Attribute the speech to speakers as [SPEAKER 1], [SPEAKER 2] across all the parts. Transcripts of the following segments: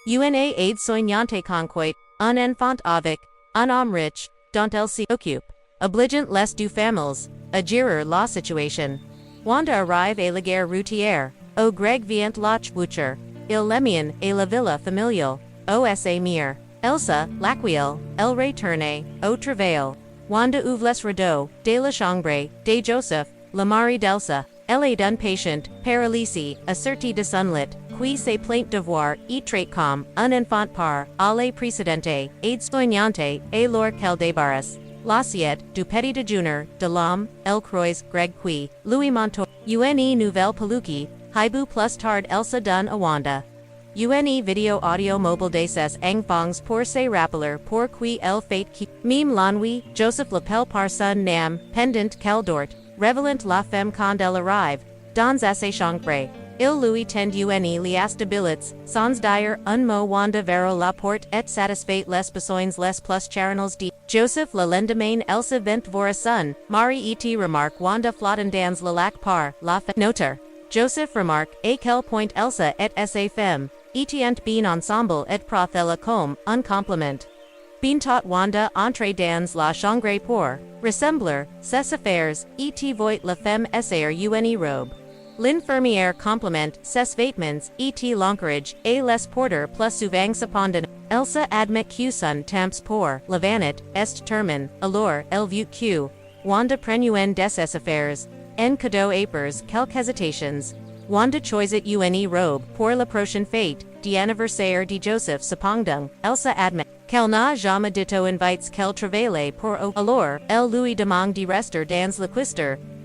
[SPEAKER 1] Una aide soignante conquête, un enfant avec, un homme riche, dont elle s'occupe. Obligent les deux femmes, a gérer la situation. Wanda arrive à la gare routière, au Greg vient la voiture, il l'emmène à la villa familiale, sa mère. Elsa, laquelle, elle retourne, au travail. Wanda ouvre les rideaux, de la chambre, de Joseph, le mari d'Elsa. Elle est impatiente, paralysée, assertie de sunlit, qui se plaint de voir, et trait comme, un enfant par, alle précédente, aide soignante, et lors qu'elle débarrasse. L'assiette, du petit déjeuner, de l'homme, elle croise, Greg qui, Louis Montour. Une nouvelle peluque, hibu plus tard Elsa donne à Wanda. Une video audio mobile de ses enfants pour se rappeler pour qui elle fait qui. Mime l'ennui, Joseph l'appelle par son nom, pendant qu'elle dort. Révélant la femme quand elle arrive, dans sa chambre. Il lui tend une liasse de billets, sans dire un mot. Wanda vers la porte et satisfait les besoins les plus charnels de Joseph. Le lendemain Elsa vent voir son mari et remarque Wanda flottant dans le lac par la fenêtre. Joseph remarque à quel point Elsa et sa femme étaient bien ensemble et prothela comme un compliment. Bien tot Wanda entrer dans la chambre pour ressembler ses affaires et voit la femme essayer une robe. L'infirmière compliment ses vêtements et l'encourage et les porter plus souvent cependant. Elsa admet que son temps pour la vanite est terminé, alors elle veut que Wanda prenne une de ses affaires, en cadeau après quelques hésitations. Wanda choisit une robe pour la prochaine fête d'anniversaire de Joseph. Cependant, Elsa admet qu'elle n'a jamais du tout invites qu'elle travaille pour eux. Alors, elle lui demande de rester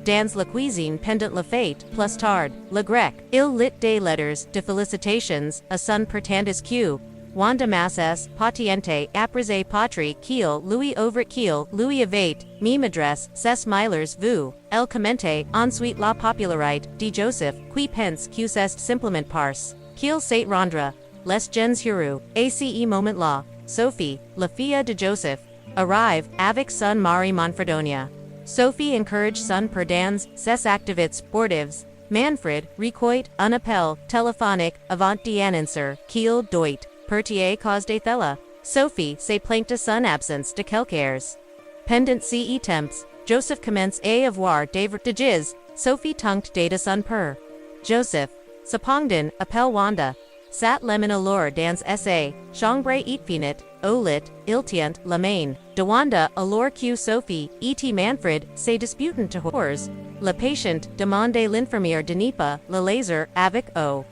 [SPEAKER 1] dans la cuisine pendant la fête. Plus tard, le grec, il lit des lettres de félicitations à son tandis que Wanda masses patiente après patrie qu'il lui ouvre qu'il lui avait me adresse ses mailers vous. Elle commente ensuite la popularité de Joseph qui pense que c'est simplement parce qu'il se rendra les gens heureux. À ce moment-là, Sophie, la fille de Joseph, arrive avec son mari Manfredonia. Sophie encourage son père ses activités sportives. Manfred recueille un appel téléphonique avant d'annoncer qu'il doit partir à cause de Thella. Sophie se plaint de son absence de quelques heures. Pendant ces temps, Joseph commence à avoir des vertiges. Sophie tente de son père. Joseph, cependant, appelle Wanda. Sat lemon alors dans sa chambre et finit au lit, il tient la main de Wanda alors que Sophie et Manfred se disputent de horreurs. La patiente demande l'infirmière de ne pas le laser avec eau.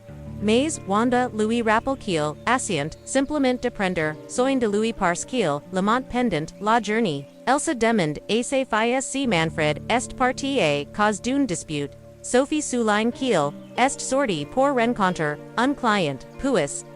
[SPEAKER 1] Mais Wanda lui rappelle qu'il assient simplement de prendre soin de lui parce qu'il lament pendant la journée. Elle se demande à ses filles si Manfred est parti à cause d'une dispute. Sophie souligne qu'il est sorti pour rencontrer un client, puis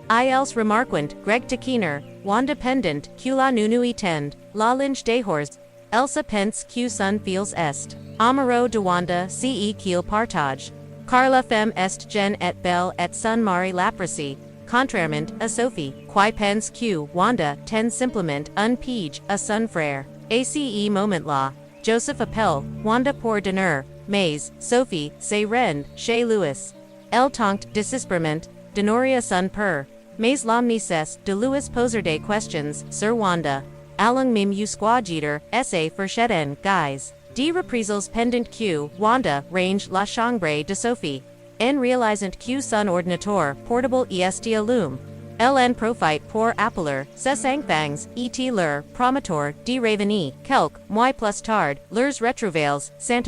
[SPEAKER 1] ils remarquent Greg Tequiner, Wanda pendant que la nounou étend la linge des horses. Elsa pense que son fils est amoureux de Wanda ce qu'il partage. Car la femme est jeune et belle et son mari l'apprécie, contrairement à Sophie, qui pense que Wanda tend simplement un piège à son frère. À ce moment-là, Joseph appelle Wanda pour dîner, mais Sophie se rend chez Louis. Elle tente désespérément d'honorer son père, mais l'homme cesse de lui poser des questions sur Wanda. Allons même jusqu'à jeter sa fourchette en guise de reprisals pendant que Wanda range la chambre de Sophie. En réalisant que son ordinateur portable est allumé, elle en profite pour appeler ses enfants et leur prometteur de revenir quelques mois plus tard. Leurs retrouvailles sont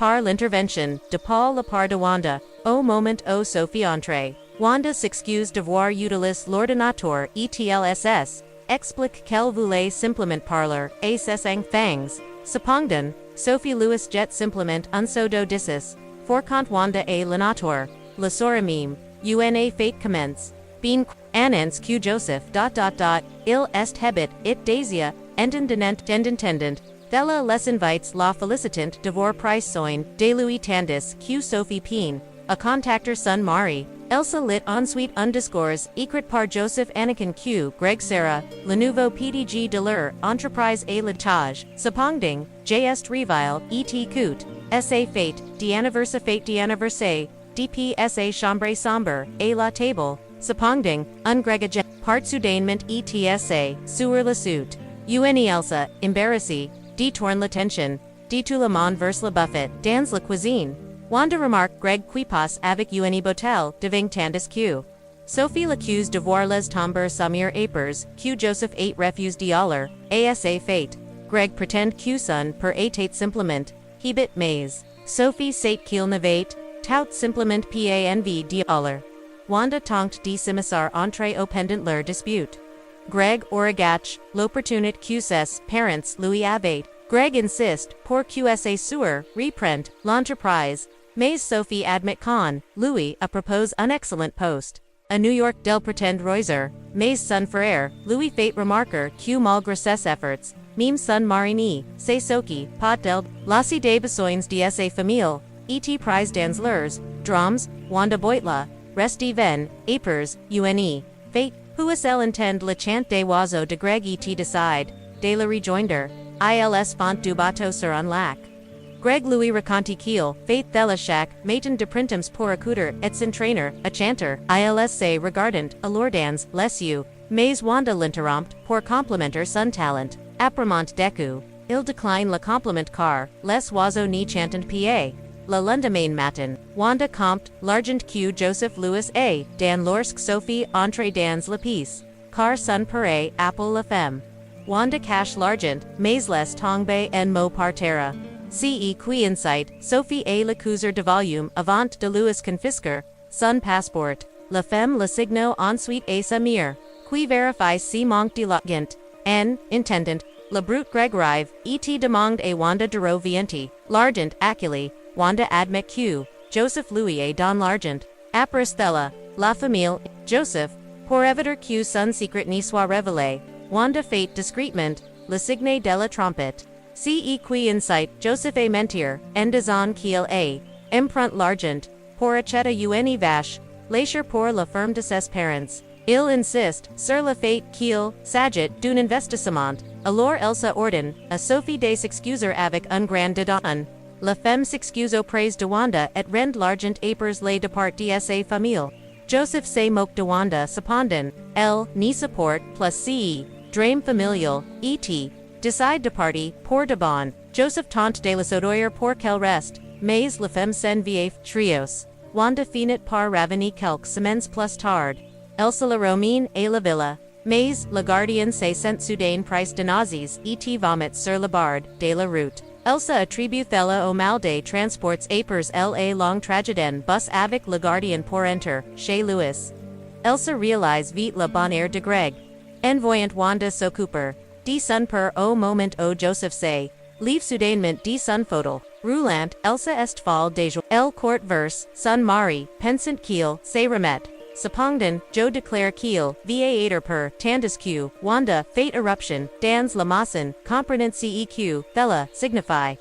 [SPEAKER 1] par l'intervention de Paul la part de Wanda. Au moment où Sophie entre, Wanda s'excuse de voir utiliser l'ordinateur et TLSS, explique qu'elle voulait simplement parler à ses enfants. Cependant, Sophie Louis jet simplement un saut d'eau d'icis, quand Wanda et l'ordinateur, le soir même, une fête commence. Bien annonce que Joseph. Il est hebit it daisia, endendent, Thella les invites la felicitant de voir price soin de lui tandis que Sophie pine, a contacter son mari. Elsa lit ensuite un discours écrit par Joseph Anakin que Greg Sarah, le nouveau PDG de leur entreprise et l'étage. Cependant, est revile et coûte, sa fête d'anniversaire, DP sa chambre sombre, et la table. Cependant, un Greg part soudainement etsa, sur la suite. Une Elsa, embarrassé, détourne l'attention, de tout le monde vers le buffet, dans la cuisine. Wanda remarque Greg qui passe avec une bouteille de vin tandis que Sophie l'accuse de voir les tomber Samir Apers, que Joseph 8 refuse d'y asa fait. Greg pretend que son per état simplement, hebit mais. Sophie sait qu'il n'avait tout simplement pas envie d'y Wanda tente de s'immiscer entre au pendant leur dispute. Greg oragach, l'opportunité que ses parents lui avaient. Greg insiste pour que sur reprend l'entreprise, mais Sophie admit qu'on lui a propose un excellent poste. A New York del pretend Roiser, mais son frère, Louis fait remarquer que malgré ses efforts, même son marini, c'est Soki, pas del, lassi des besoins de sa famille, et prise dans leurs, drams, Wanda Boitla, resti ven, apers, une, fait, où est-elle entend le chant des oiseaux de Greg et decide, de la rejoindre, ils font du bateau sur un lac. Greg Louis raconte qu'il fait la chaque matin de printemps pour écouter et s'entraîner a chanter, ils regardant alors dans les yeux, mais Wanda l'interrompt pour complimenter son talent, aprement deku, il décline le compliment car, les oiseaux n'y chantent pas. Le lendemain matin, Wanda compte l'argent que Joseph Louis a, dan lorsque Sophie entre dans la pièce, car son père appelle la femme. Wanda cache l'argent, mais les tombe en mot par terre. Ce qui incite Sophie a l'accuser de volume avant de Louis confisquer son passeport. La femme le signo ensuite à sa mère, qui vérifie si manque de l'argent. En intendant, le brute Greg arrive, et demande à Wanda de revienter l'argent accueilli. Wanda admit que Joseph Louis a don l'argent. Après cela, la famille, Joseph, pour éviter que son secret n'y soit révélé, Wanda fait discrètement le signe de la trompette. Ce qui incite Joseph a mentir, en disant qu'il a emprunté l'argent pour acheter une vache, lacher pour la ferme de ses parents. Il insiste sur le fait qu'il s'agit d'un investissement. Alors Elsa ordonne à Sophie de s'excuser avec un grand dédain. La femme s'excuse auprès de Wanda et rend l'argent apres les départ de sa famille. Joseph se moque de Wanda cependant, elle n'y supporte plus ce drame familial, et décide de partir pour de bon. Joseph tente de la soudoyer pour qu'elle reste, mais la femme s'en vient trios. Wanda finit par ravenir quelques semaines plus tard. Elle se la romine et la villa, mais le gardien se sent soudain prise de nazis et vomit sur la barde de la route. Elsa attribue thela au mal des transports apres la longue tragédie bus avec le gardien pour enter chez Louis. Elsa réalise vite le bonheur de Greg. En voyant Wanda s'occuper de son père au moment où Joseph se livre soudainement de son fauteuil roulant, Elsa est folle de joie. Elle court vers son mari, pensant qu'il se remet. Cependant, Joe déclare qu'il va per tandis que Wanda fait éruption dans la maison, comprenant ceq, thela signifie.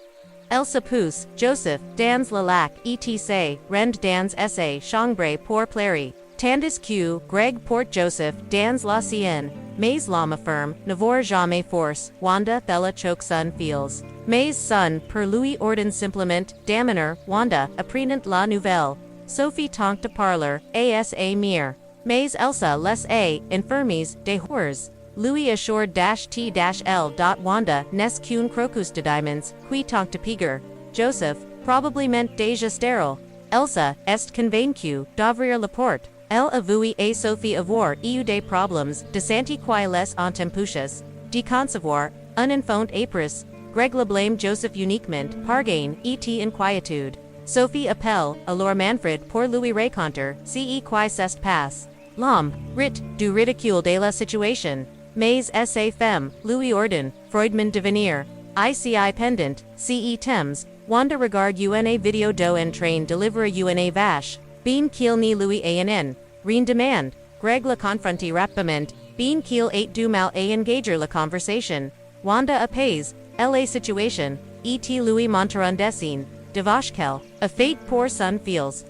[SPEAKER 1] Elsa pousse Joseph dans le lac etc. rend dans sa chambre pour pleurer. Tandis que Greg porte Joseph dans la sienne, mais l'homme affirme n'avoir jamais force, Wanda thela choke son feels. Mais son per lui ordonne simplement d'amener Wanda apprenant la nouvelle. Sophie tente de parler à sa mère, mais Elsa les a infirmes de horreurs. Louis assure -t-l. Wanda n'est qu'une crocus de diamonds, qui tente de piger. Joseph, probablement déjà stérile. Elsa est convaincue d'ouvrir la porte. Elle avoue à Sophie avoir eu des problèmes de santé qui les ont empêchés de concevoir un enfant apres. Greg le blâme Joseph uniquement par gain et inquiétude. Sophie appelle alors Manfred pour lui raconter ce qui s'est passé. L'homme rit du ridicule de la situation, mais sa femme lui ordonne Freudman de venir. Ici pendant ce temps, Wanda regarde une vidéo d'en train de livrer une vache, bien qu'il n'y lui an. Rien demande. Greg le confronte rapidement, bien qu'il ait du mal à engager la conversation. Wanda apaise la situation, et lui montre un dessin de vache qu'elle a fait pour son fils.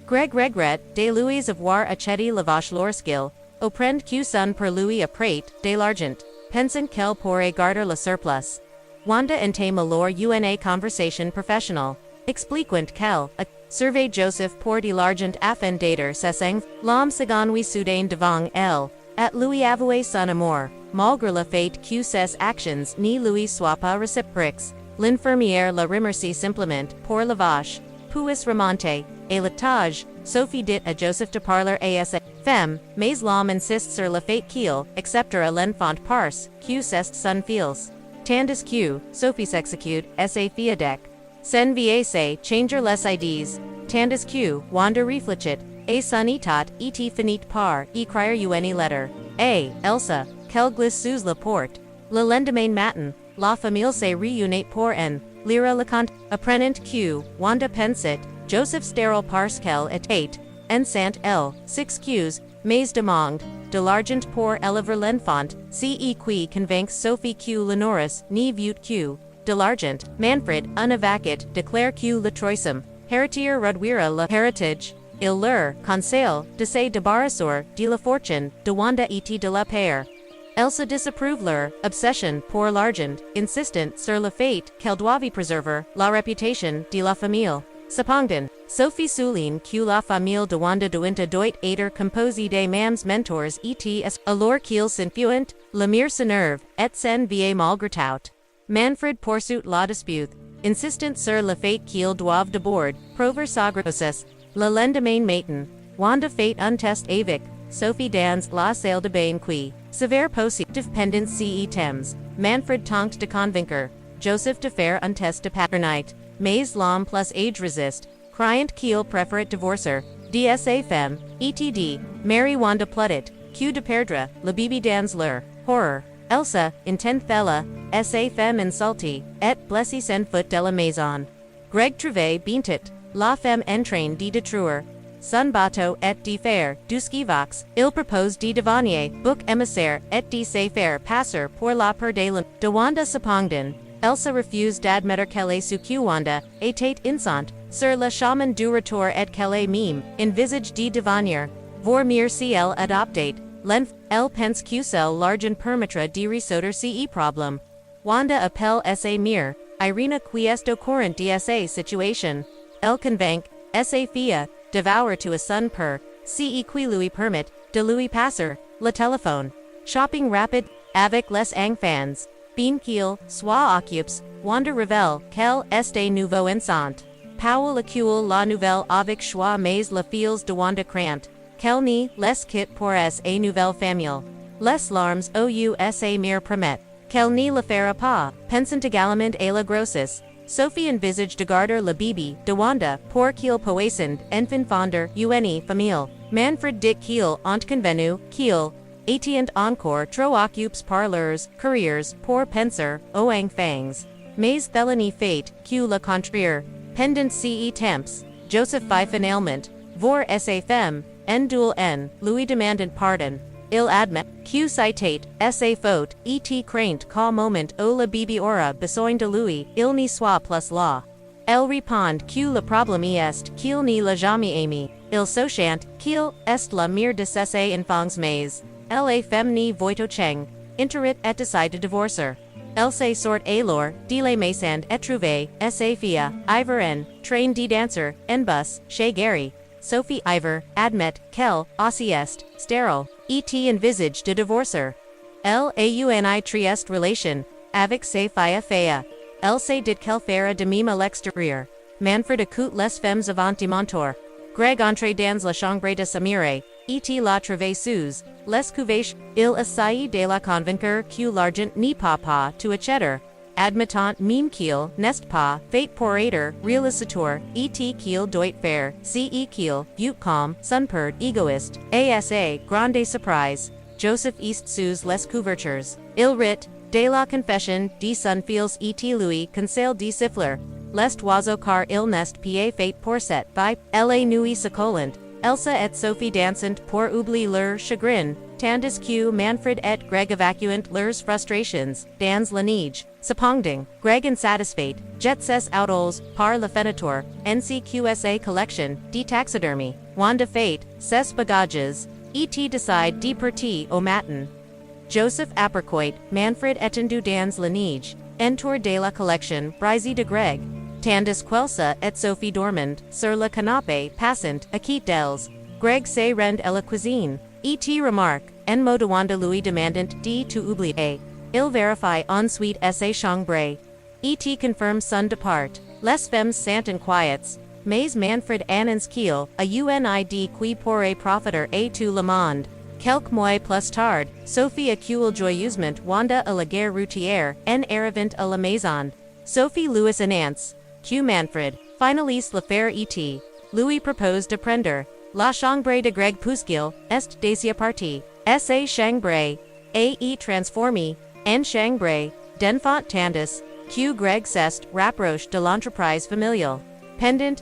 [SPEAKER 1] Greg regrette de lui avoir acheté la vache lorsqu'il apprend que son per lui après de l'argent, pensant qu'elle pourrait garder le surplus. Wanda entame alors une conversation professionnelle, expliquant qu'elle a surveillé Joseph pour de l'argent afin d'aider ses l'homme s'éganouit soudain devant elle, At Louis avoué son amour, malgré le fait que ses actions ni lui soient pas réciproques, l'infirmière la remercie simplement pour la vache, puis remonter, et la tâche, Sophie dit à Joseph de parler à sa femme, mais l'homme insiste sur le fait qu'il acceptera l'enfant parce que c'est son fils. Tandis que, Sophie s'exécute, sa fille dec. Sen va se changer les idées, tandis que, Wanda réfléchit, et son état et finit par écrire une lettre. Elsa, qu'elle glisse sous la porte. Le lendemain matin, la famille se réunit pour en lire le conte, apprenant que, Wanda pensait, Joseph stérile parce qu'elle était enceinte. Elle s'excuse, mais demande de l'argent pour élever l'enfant, ce qui convainc Sophie que Lenoris n'y veut que de l'argent. Manfred, un avocat, déclare que le troisième héritier réduira le héritage. Il leur conseille de se débarrasser de la fortune de Wanda et de la père. Elsa disapprouve leur obsession pour l'argent, insistant sur le fait qu'elle doit préserver la réputation de la famille. Cependant, Sophie souligne que la famille de Wanda doit être composée de mêmes mentors et alors qu'ils s'enfuient, la mère s'énerve et s'en va malgré tout. Manfred poursuit la dispute, insistant sur le fait qu'ils doivent d'abord prouver sa grossesse. Le lendemain matin, Wanda fait un test avec Sophie dans la salle de bain qui sévère positive pendant ce temps. Manfred tente de convaincre Joseph de faire un test de paternité, mais l'homme plus âge résiste, croyant qu'il préfère divorcer de sa femme, etc. Mary Wanda pleurait que de perdre le bébé dans leur horreur. Elsa, intent la, sa femme insultée, et blessée s'en fout de la maison. Greg trouve bintit, la femme entraîne de détruire son bateau et de faire du skivox. Il propose de devenir bouc émissaire et de se faire passer pour la peur de Wanda. Cependant, Elsa refuse d'admettre qu'elle su que Wanda était enceinte, sur le chemin du retour et qu'elle même envisage de devenir vomir si elle adoptait l'enfant. Elle pense que seul l'argent permettra de résoudre ce problème. Wanda appelle sa mère, Irina, qui est au courant de sa situation. Elle convainc sa fille devour to a son per ce qui lui permet de lui passer le téléphone. Shopping rapide avec les enfants. Bien qu'il soit occupé, Wanda révèle qu'elle est nouveau enceinte. Paul accule la nouvelle avec joie, mais les filles de Wanda craignent qu'elle ne les quitte pour a nouvelle famille. Les larmes ou sa mère promet qu'elle ne le fera pas, pensant également à la grossesse. Sophie envisage de garder le bébé de Wanda pour qu'il puisse enfin fonder une famille. Manfred dit qu'il ont convenu qu'il était encore trop occupé par leurs carrières pour penser aux enfants. Mais Thelony fait que le contraire. Pendant ce temps, Joseph fait finalement voir sa femme, en duel en lui demandant pardon. Il admet que c'était sa faute et craint qu'au moment où le bébé aura besoin de lui, il n'y soit plus là. Elle répond que le problème est qu'il ne l'a jamais aimé. Il s'enchante qu'il est la mère de ses enfants, mais la femme ne voit cheng, interit et décide de divorcer. Elle se sort alors de la maison et trouve sa fille, Ivor en train de danser en bus chez Gary. Sophie Ivor admet qu'elle aussi est stérile, et envisage de divorcer. Elle a une triste relation avec sa fille. Elle se dit qu'elle fera de même à l'extérieur. Manfred écoute les femmes avant de mentor. Greg entre dans la chambre de sa mère, et la trouve sous les couvaches. Il essaye de la convaincre que l'argent n'est pas tout etc. Admettant même qu'il n'est pas fait pour être réalisateur, et qu'il doit faire ce qu'il veut comme son père égoïste. À sa grande surprise, Joseph est sous les couvertures. Il rit de la confession de son fils et lui conseille de siffler les oiseaux car il n'est pas fait pour cette vie. La nuit s'écoulante, Elsa et Sophie dansant pour oublier leur chagrin, tandis que Manfred et Greg évacuent leurs frustrations dans la neige. Cependant, Greg insatisfait jette ses outils par la fenêtre, NCQSA collection de taxidermie. Wanda fait ses bagages, et décide de partir au matin. Joseph aperçoit Manfred étendu dans la neige, entour de la collection brisée de Greg, tandis qu'Elsa et Sophie dorment sur le canapé passant à quitte d'elles. Greg se rend à la cuisine, et remarque en mot de Wanda Louis demandant d to oublier. Il verify ensuite sa chambre. Et confirms son depart. Les femmes sant inquiets. Mais Manfred annonce qu'il a unid qui pourrait profiter à tout le monde. Quelques mois plus tard, Sophie accule joyeusement Wanda à la gare routière en arrivant à la maison. Sophie Louis annonce que Manfred finalise l'affaire et Louis propose de prendre la chambre de Greg puisqu'il est déjà parti. Sa chambre et transformée en chambre d'enfant tandis que Greg s'est rapproche de l'entreprise familiale. Pendant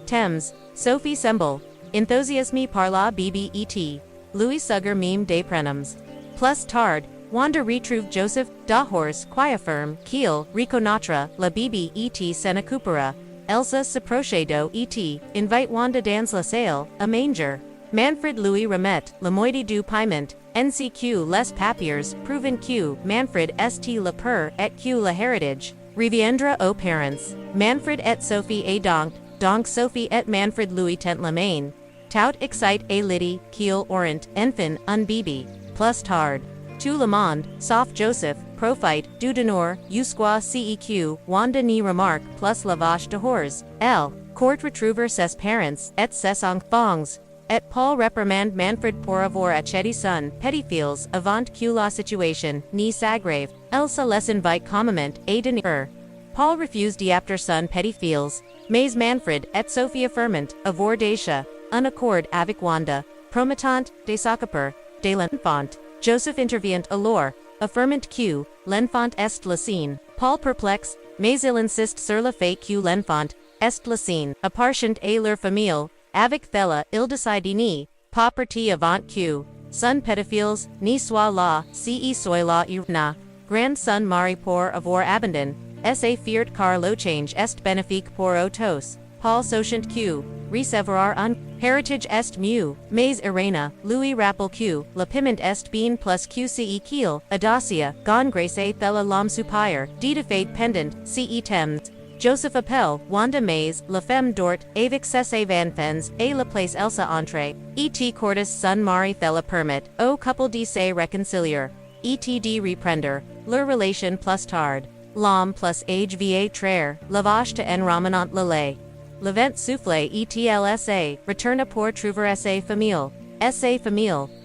[SPEAKER 1] temps, Sophie semble enthousiasmée par la BBET. Louis sugar meme des prénoms. Plus tard, Wanda retrouve Joseph dehors qui affirme qu'il reconnaîtra la BBET s'en occupera. Elsa s'approche do et invite Wanda dans la salle à manger. Manfred Louis remet la moitié du paiement, NCQ les papiers prouvant que Manfred est le père et que le héritage reviendra aux parents. Manfred et Sophie et donc Sophie et Manfred Louis tent la main. Tout excite et Liddy, qu'il orient, enfin, un bébé. Plus tard. Tout le monde, sauf Joseph, profite du denor, jusqu'à ceq, Wanda ni remarque plus la vache de hors. Elle court retrouver ses parents et ses enfants. Et Paul reprimande Manfred pour avoir acheté son petit fils avant que la situation ne s'aggrave. Elle se les invite calmement à dîner. Paul refuse d'apter son petit fils, mais Manfred et Sophie affirment avoir déjà un accord avec Wanda, promettant de s'occuper de l'enfant. Joseph intervient alors, affirmant que l'enfant est le sien. Paul perplexe, mais il insiste sur le fait que l'enfant est le sien. Appartient à leur famille, avec Thella, il décide ni pas partir avant que son petit-fils ne soit là, si soit là na grand son mari pour avoir abandon, sa fiert car le change est bénéfique pour eux tous. Paul sachant que recevrar un héritage est mieux, mais Irena, Louis rappelle que le piment est bien plus que ce qu'il audacia, gon grâce Thella l'homme supérieur, de fait pendant, ce temps. Joseph appelle Wanda mais la femme dort avec ses enfants et la place Elsa entre. Et cordes son mari Thella permet au couple de se réconcilier. Et de reprendre leur relation plus tard. L'homme plus age va traire, la vache de en ramenant le lait. Le vent souffle et tlsa, retourne pour trouver sa famille,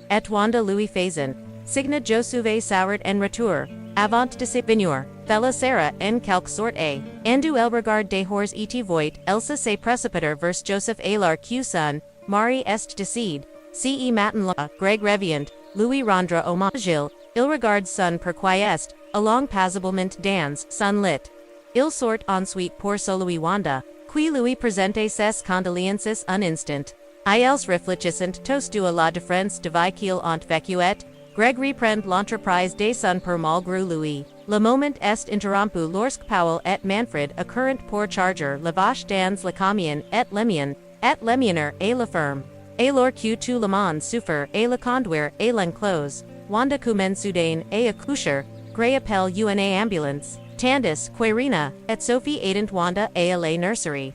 [SPEAKER 1] et Wanda Louis faisan. Signa Josuve sauert en retour, avant de se venir, Thella Sarah en quelque sorte a. Andu el regard de hors et voit, Elsa se précipiter vers Joseph alar que son, mari est décide. Ce matin la, Greg revient, Louis rendra hommage, il regarde son pourquoi est, along passablement dans, son lit. Il sort ensuite pour saluer Wanda. Qui Louis présente ses condoléances un instant. Ils réfléchissent tous à la défense de vie qu'il ont vécuet. Greg reprend l'entreprise de son père malgré Louis. Le moment est interrompu lorsque Powell et Manfred accourent pour charger la vache dans le camion et l'emiener à la ferme. Alors que tout le monde souffre et le conduire à l'enclose. Wanda commence soudain à accoucher. Greg appelle une ambulance. Tandis Irena et Sophie aident Wanda à la nurserie.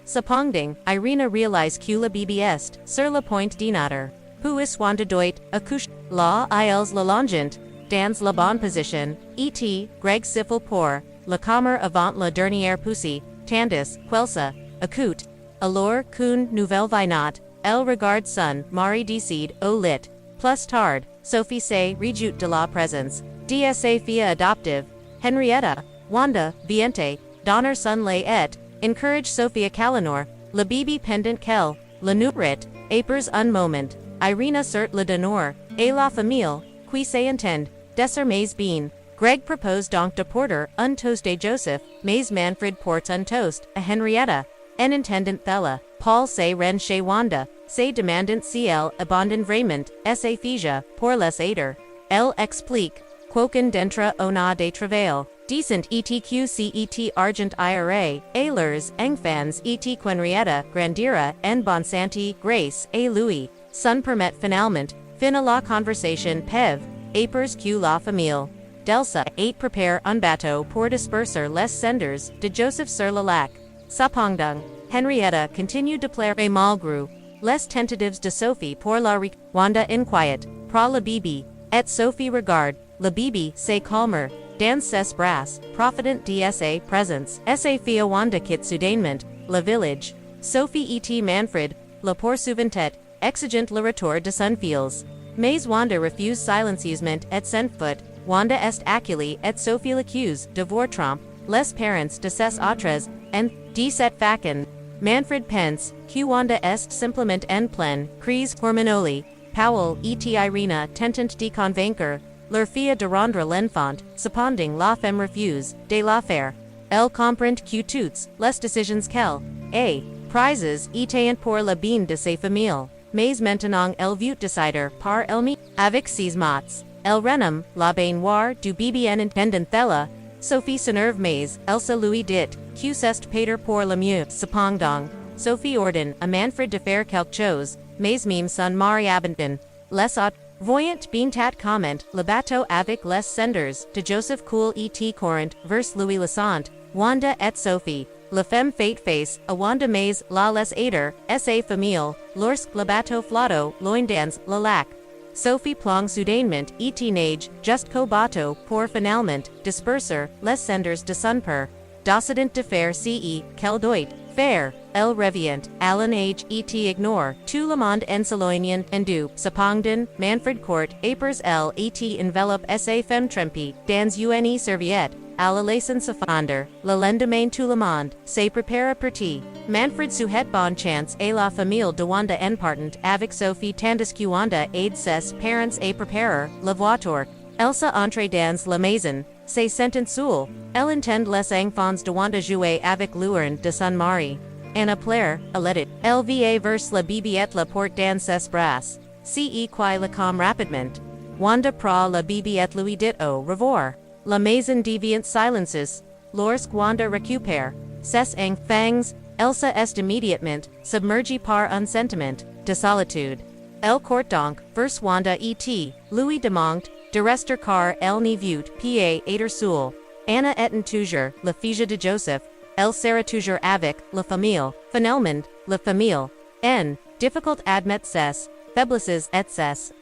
[SPEAKER 1] Cependant, Irena réalise que la bébé est sur le point de naître. Puis Wanda doit accoucher. La ils la longent dans la bonne position. Et Greg siffle pour la camère avant la dernière poussée. Tandis qu'Elsa accoute. Alors qu'une nouvelle vingt, elle regarde son mari décide au lit. Plus tard, Sophie se réjouit de la présence de sa fille adoptive. Henrietta, Wanda, Viente, donner son lait et encourage Sophia Calinor, le bébé pendant qu'elle, le nourrit, apers un moment. Irena sort le denor, et la famille, qui se entend, désormais bien. Greg propose donc de porter un toast à Joseph, mais Manfred porte un toast à Henrietta, en intendant Thella. Paul se rend chez Wanda, se demandant si elle abandonne vraiment, sa fille, pour les aider. Elle explique. Quoiqu'un d'entre on a des travail, decent etqcet argent ira, et leurs enfants et qu'Henrietta grandira en bonne santé grâce à Louis, son permet finalement, fin à la conversation pev, apers que la famille. Delsa et prepare un bateau pour disperser les cendres de Joseph sur le lac. Cependant, Henrietta continue de plaire malgré les tentatives de Sophie pour la Wanda inquiète. Pra la Bibi, et Sophie regard, la Bibi, say calmer, dans ses bras, profitant d'sa presence, sa fia wanda kit soudainement, la village, Sophie et Manfred, la poursuivantet, exigent le retour de son fils. Mais Wanda refuse silencieusement et foot, Wanda est acculée et Sophie l'accuse, de voir trompe, les parents de ses autres, and, de cette façon. Manfred pense, que Wanda est simplement en pleine, crise hormonale, Powell et Irina tentent de convaincre, leur fille de rendre l'enfant, cependant la femme refuse, de la faire. Elle comprend que toutes, les décisions qu'elle, a, prises, étaient pour le bien de ses familles. Mais maintenant elle veut décider par elle-même, avec ses mots. Elle renomme, la baignoire du bien indépendant d'elle. Sophie s'énerve mais, elle se lui dit, que c'est pater pour le mieux. Cependant, Sophie ordonne à Manfred de faire quelque chose, mais même son mari abandonne. Les autres, voyant bien tat comment, le bateau avec les senders, de Joseph Cool et Corinth, vers Louis Lassant, Wanda et Sophie. La femme fait face, à Wanda mais, la les aider, sa famille, lorsque le bateau flotto, loin dans, le lac. Sophie plonge soudainement, et nage, jusqu'au bateau, pour finalement, disperser, les senders de son père. Décidant de faire ce, qu'elle doit, faire, elle revient, à l'âge et ignore, tout le monde en s'éloignant, en du, cependant, Manfred court, apres elle et enveloppe sa femme trempée, dans une serviette. À la laissant se fonder, le lendemain tout le monde, se prépare à partir. Manfred souhaite bonne chance à la famille de Wanda en partant avec Sophie tandis que Wanda aide ses parents à préparer la voiture. Elsa entre dans la maison, se sentent seule, elle entend les enfants de Wanda jouer avec l'urne de son mari. Anna plaire, elle va vers la bibi et la porte dans ses bras. Ce qui la calme rapidement. Wanda prend la bibi et lui dit au revoir. La maison devient silencieuse, lorsque Wanda récupère ses fangs, Elsa est immédiatement submergée par un sentiment de solitude. Elle court donc vers Wanda et lui demande de rester car elle n'y veut pas être seule. Anna est toujours la fille de Joseph, elle sera toujours avec la famille, finalement, la famille, en, difficult admettre ses faiblesses et ses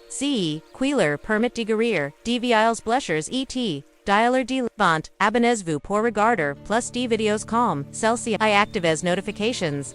[SPEAKER 1] ce qui leur permet de guérir, de vieilles blessures et dialer de vent, abonnez-vous pour regarder plus de vidéos comme celle-ci et activez notifications.